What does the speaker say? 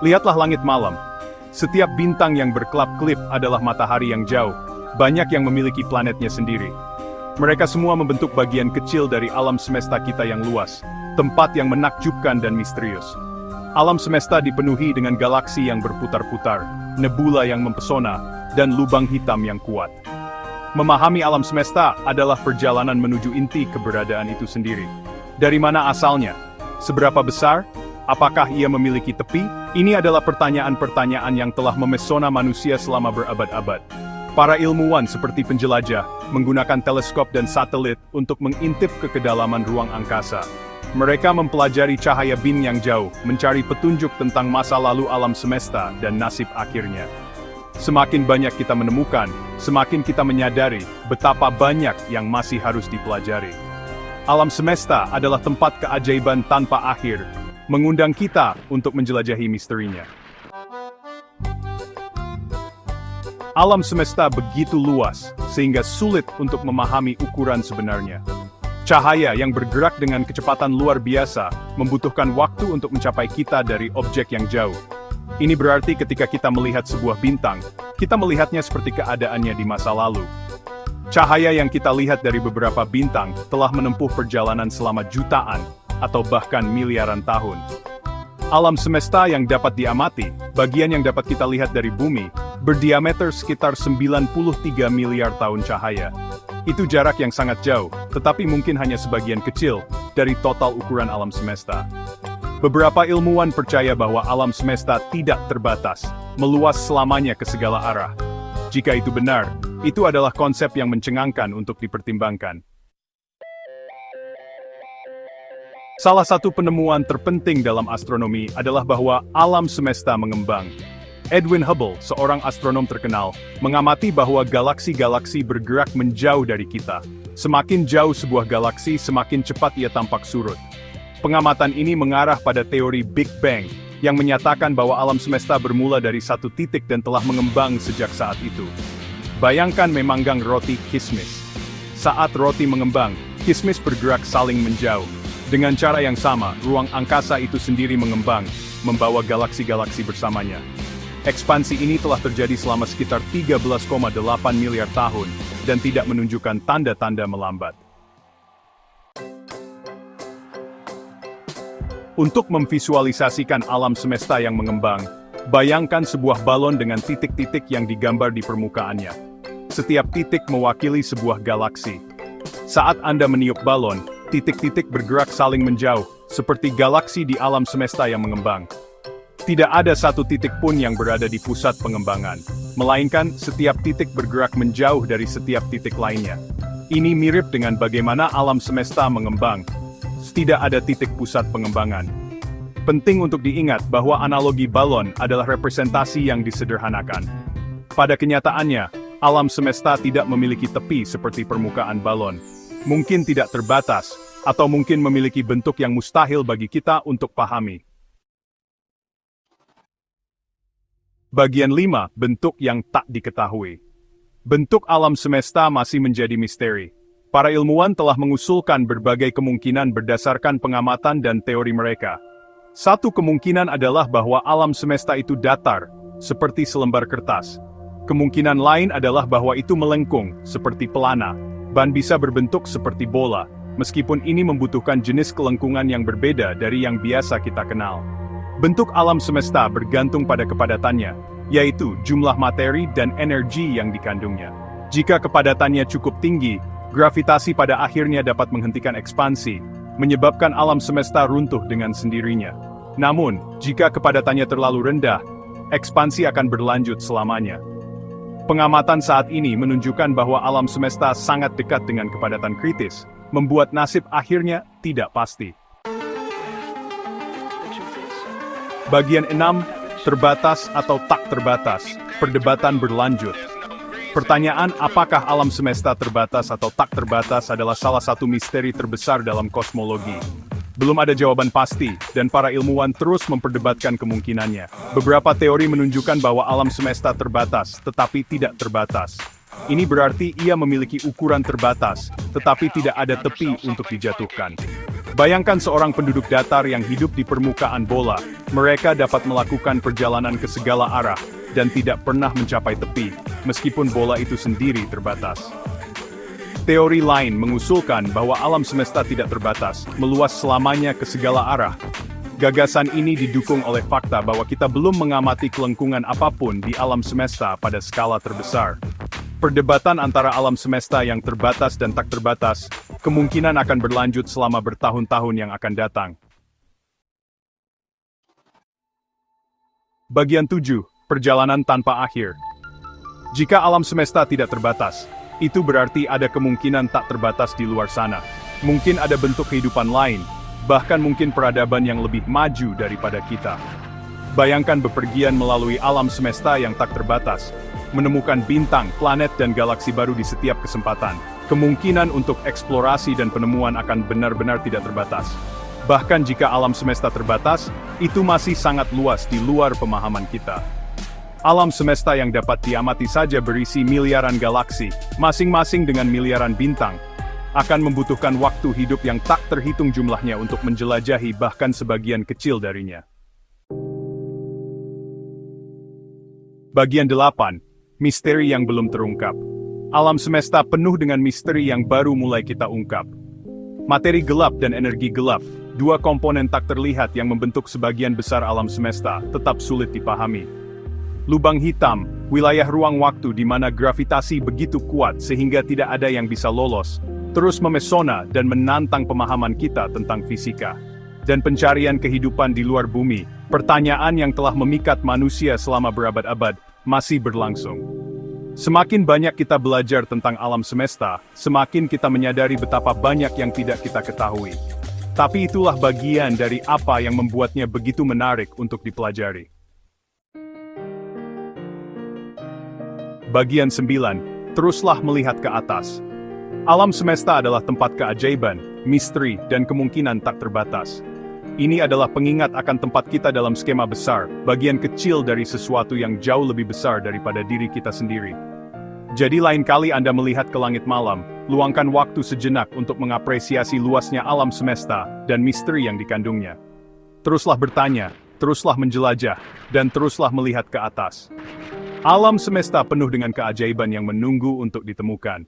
Lihatlah langit malam. Setiap bintang yang berkelap-kelip adalah matahari yang jauh. Banyak yang memiliki planetnya sendiri. Mereka semua membentuk bagian kecil dari alam semesta kita yang luas, tempat yang menakjubkan dan misterius. Alam semesta dipenuhi dengan galaksi yang berputar-putar, nebula yang mempesona, dan lubang hitam yang kuat. Memahami alam semesta adalah perjalanan menuju inti keberadaan itu sendiri. Dari mana asalnya? Seberapa besar? Apakah ia memiliki tepi? Ini adalah pertanyaan-pertanyaan yang telah memesona manusia selama berabad-abad. Para ilmuwan seperti penjelajah, menggunakan teleskop dan satelit untuk mengintip ke kedalaman ruang angkasa. Mereka mempelajari cahaya bin yang jauh, mencari petunjuk tentang masa lalu alam semesta dan nasib akhirnya. Semakin banyak kita menemukan, semakin kita menyadari betapa banyak yang masih harus dipelajari. Alam semesta adalah tempat keajaiban tanpa akhir, mengundang kita untuk menjelajahi misterinya. Alam semesta begitu luas, sehingga sulit untuk memahami ukuran sebenarnya. Cahaya yang bergerak dengan kecepatan luar biasa, membutuhkan waktu untuk mencapai kita dari objek yang jauh. Ini berarti ketika kita melihat sebuah bintang, kita melihatnya seperti keadaannya di masa lalu. Cahaya yang kita lihat dari beberapa bintang telah menempuh perjalanan selama jutaan, atau bahkan miliaran tahun. Alam semesta yang dapat diamati, bagian yang dapat kita lihat dari bumi, berdiameter sekitar 93 miliar tahun cahaya. Itu jarak yang sangat jauh, tetapi mungkin hanya sebagian kecil dari total ukuran alam semesta. Beberapa ilmuwan percaya bahwa alam semesta tidak terbatas, meluas selamanya ke segala arah. Jika itu benar, itu adalah konsep yang mencengangkan untuk dipertimbangkan. Salah satu penemuan terpenting dalam astronomi adalah bahwa alam semesta mengembang. Edwin Hubble, seorang astronom terkenal, mengamati bahwa galaksi-galaksi bergerak menjauh dari kita. Semakin jauh sebuah galaksi, semakin cepat ia tampak surut. Pengamatan ini mengarah pada teori Big Bang, yang menyatakan bahwa alam semesta bermula dari satu titik dan telah mengembang sejak saat itu. Bayangkan memanggang roti kismis. Saat roti mengembang, kismis bergerak saling menjauh. Dengan cara yang sama, ruang angkasa itu sendiri mengembang, membawa galaksi-galaksi bersamanya. Ekspansi ini telah terjadi selama sekitar 13,8 miliar tahun, dan tidak menunjukkan tanda-tanda melambat. Untuk memvisualisasikan alam semesta yang mengembang, bayangkan sebuah balon dengan titik-titik yang digambar di permukaannya. Setiap titik mewakili sebuah galaksi. Saat Anda meniup balon, titik-titik bergerak saling menjauh, seperti galaksi di alam semesta yang mengembang. Tidak ada satu titik pun yang berada di pusat pengembangan, melainkan setiap titik bergerak menjauh dari setiap titik lainnya. Ini mirip dengan bagaimana alam semesta mengembang. Tidak ada titik pusat pengembangan. Penting untuk diingat bahwa analogi balon adalah representasi yang disederhanakan. Pada kenyataannya, alam semesta tidak memiliki tepi seperti permukaan balon. Mungkin tidak terbatas, atau mungkin memiliki bentuk yang mustahil bagi kita untuk pahami. Bagian 5, bentuk yang tak diketahui. Bentuk alam semesta masih menjadi misteri. Para ilmuwan telah mengusulkan berbagai kemungkinan berdasarkan pengamatan dan teori mereka. Satu kemungkinan adalah bahwa alam semesta itu datar, seperti selembar kertas. Kemungkinan lain adalah bahwa itu melengkung, seperti pelana. Ban bisa berbentuk seperti bola, meskipun ini membutuhkan jenis kelengkungan yang berbeda dari yang biasa kita kenal. Bentuk alam semesta bergantung pada kepadatannya, yaitu jumlah materi dan energi yang dikandungnya. Jika kepadatannya cukup tinggi, gravitasi pada akhirnya dapat menghentikan ekspansi, menyebabkan alam semesta runtuh dengan sendirinya. Namun, jika kepadatannya terlalu rendah, ekspansi akan berlanjut selamanya. Pengamatan saat ini menunjukkan bahwa alam semesta sangat dekat dengan kepadatan kritis, membuat nasib akhirnya tidak pasti. Bagian 6, terbatas atau tak terbatas, perdebatan berlanjut. Pertanyaan apakah alam semesta terbatas atau tak terbatas adalah salah satu misteri terbesar dalam kosmologi. Belum ada jawaban pasti, dan para ilmuwan terus memperdebatkan kemungkinannya. Beberapa teori menunjukkan bahwa alam semesta terbatas, tetapi tidak terbatas. Ini berarti ia memiliki ukuran terbatas, tetapi tidak ada tepi untuk dijatuhkan. Bayangkan seorang penduduk datar yang hidup di permukaan bola. Mereka dapat melakukan perjalanan ke segala arah dan tidak pernah mencapai tepi, meskipun bola itu sendiri terbatas. Teori lain mengusulkan bahwa alam semesta tidak terbatas, meluas selamanya ke segala arah. Gagasan ini didukung oleh fakta bahwa kita belum mengamati kelengkungan apapun di alam semesta pada skala terbesar. Perdebatan antara alam semesta yang terbatas dan tak terbatas kemungkinan akan berlanjut selama bertahun-tahun yang akan datang. Bagian 7. Perjalanan tanpa akhir. Jika alam semesta tidak terbatas, itu berarti ada kemungkinan tak terbatas di luar sana. Mungkin ada bentuk kehidupan lain, bahkan mungkin peradaban yang lebih maju daripada kita. Bayangkan bepergian melalui alam semesta yang tak terbatas, menemukan bintang, planet dan galaksi baru di setiap kesempatan. Kemungkinan untuk eksplorasi dan penemuan akan benar-benar tidak terbatas. Bahkan jika alam semesta terbatas, itu masih sangat luas di luar pemahaman kita. Alam semesta yang dapat diamati saja berisi miliaran galaksi, masing-masing dengan miliaran bintang, akan membutuhkan waktu hidup yang tak terhitung jumlahnya untuk menjelajahi bahkan sebagian kecil darinya. Bagian 8. Misteri yang belum terungkap. Alam semesta penuh dengan misteri yang baru mulai kita ungkap. Materi gelap dan energi gelap, dua komponen tak terlihat yang membentuk sebagian besar alam semesta, tetap sulit dipahami. Lubang hitam, wilayah ruang waktu di mana gravitasi begitu kuat sehingga tidak ada yang bisa lolos, terus memesona dan menantang pemahaman kita tentang fisika. Dan pencarian kehidupan di luar bumi, pertanyaan yang telah memikat manusia selama berabad-abad, masih berlangsung. Semakin banyak kita belajar tentang alam semesta, semakin kita menyadari betapa banyak yang tidak kita ketahui. Tapi itulah bagian dari apa yang membuatnya begitu menarik untuk dipelajari. Bagian 9. Teruslah melihat ke atas. Alam semesta adalah tempat keajaiban, misteri, dan kemungkinan tak terbatas. Ini adalah pengingat akan tempat kita dalam skema besar, bagian kecil dari sesuatu yang jauh lebih besar daripada diri kita sendiri. Jadi lain kali Anda melihat ke langit malam, luangkan waktu sejenak untuk mengapresiasi luasnya alam semesta dan misteri yang dikandungnya. Teruslah bertanya, teruslah menjelajah, dan teruslah melihat ke atas. Alam semesta penuh dengan keajaiban yang menunggu untuk ditemukan.